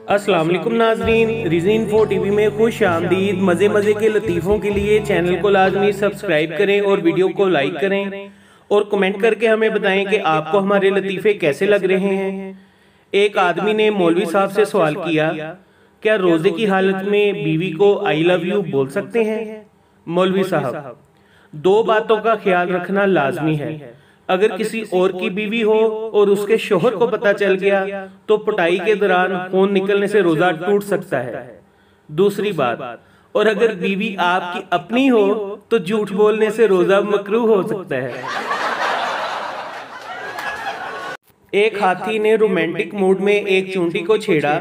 अस्सलाम वालेकुम नाजरीन, रीज़न इन्फो टीवी में खुश आमदीद। मज़े के लतीफ़ों के लिए चैनल को लाजमी सब्सक्राइब करें और वीडियो को लाइक करें और कमेंट करके हमें बताएं कि आपको हमारे लतीफ़े कैसे लग रहे हैं। एक आदमी ने मौलवी साहब से सवाल किया, क्या रोज़े की हालत में बीवी को आई लव यू बोल सकते हैं? मौलवी साहब, दो बातों का ख्याल रखना लाजमी है। अगर किसी और की बीवी हो और उसके शोहर को पता चल गया तो पिटाई के दौरान खून निकलने से रोजा टूट सकता है। दूसरी बात, और अगर बीवी आपकी अपनी हो तो झूठ बोलने से रोजा मकरूह हो सकता है। एक हाथी ने रोमांटिक मूड में एक चूंटी को छेड़ा।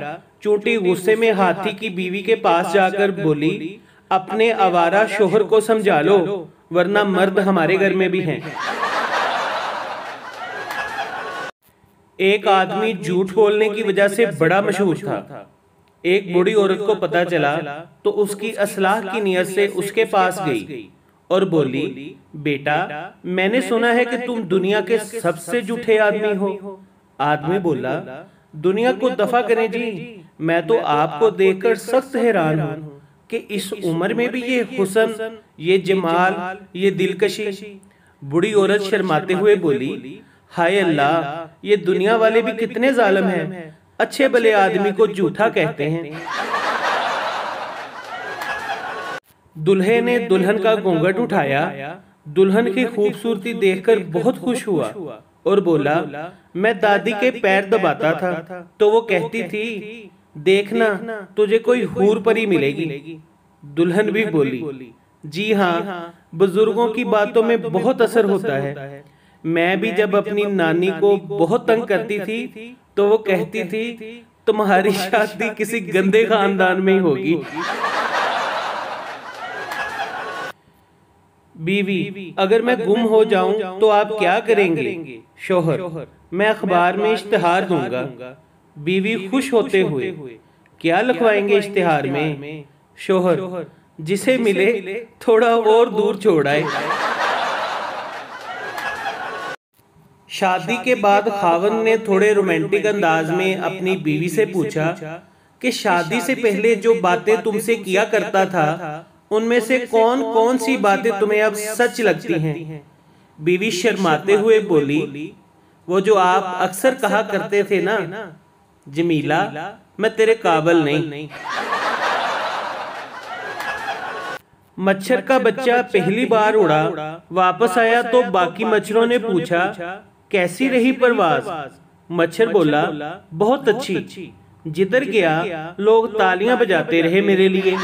चूंटी गुस्से में हाथी की बीवी के पास जाकर बोली, अपने आवारा शोहर को समझा लो वरना मर्द हमारे घर में भी हैं। एक आदमी झूठ बोलने की वजह से बड़ा मशहूर था। एक बूढ़ी औरत को पता चला तो उसकी असलाह की नियत से उसके पास गई और बोली, बेटा मैंने सुना है कि तुम दुनिया के सबसे झूठे आदमी हो। आदमी बोला, दुनिया को दफा करें जी, मैं तो आपको देखकर सख्त हैरान हूँ कि इस उम्र में भी ये हुस्न, ये जमाल, ये दिलकशी। बूढ़ी औरत शर्माते हुए बोली, हाय अल्लाह, ये दुनिया वाले भी कितने जालिम हैं, अच्छे भले आदमी को झूठा कहते हैं। दुल्हे ने दुल्हन का घूंघट उठाया। दुल्हन की खूबसूरती देखकर बहुत खुश हुआ और बोला, मैं दादी के पैर दबाता था तो वो कहती थी, देखना तुझे कोई हूर परी मिलेगी। दुल्हन भी बोली, जी हाँ, बुजुर्गों की बातों में बहुत असर होता है। मैं भी जब अपनी नानी को बहुत तंग करती थी तो वो कहती थी, तुम्हारी शादी किसी गंदे खानदान में ही होगी। बीवी, अगर मैं गुम हो जाऊं तो आप क्या करेंगे? शोहर, मैं अखबार में इश्तिहार दूंगा। बीवी खुश होते हुए, क्या लिखवाएंगे इश्तिहार में? शोहर, जिसे मिले थोड़ा और दूर छोड़ आए। शादी के बाद खावन ने थोड़े रोमांटिक अंदाज में अपनी बीवी से पूछा कि शादी से पहले जो बातें तुमसे किया करता था उनमें से कौन कौन सी बातें तुम्हें अब सच लगती हैं? बीवी शर्माते हुए बोली, वो जो आप अक्सर कहा करते थे ना, जमीला मैं तेरे काबिल नहीं। मच्छर का बच्चा पहली बार उड़ा, वापस आया तो बाकी मच्छरों ने पूछा, कैसी रही परवाज? मच्छर बोला, बहुत अच्छी। जिधर गया लोग तालियां बजाते रहे मेरे लिए।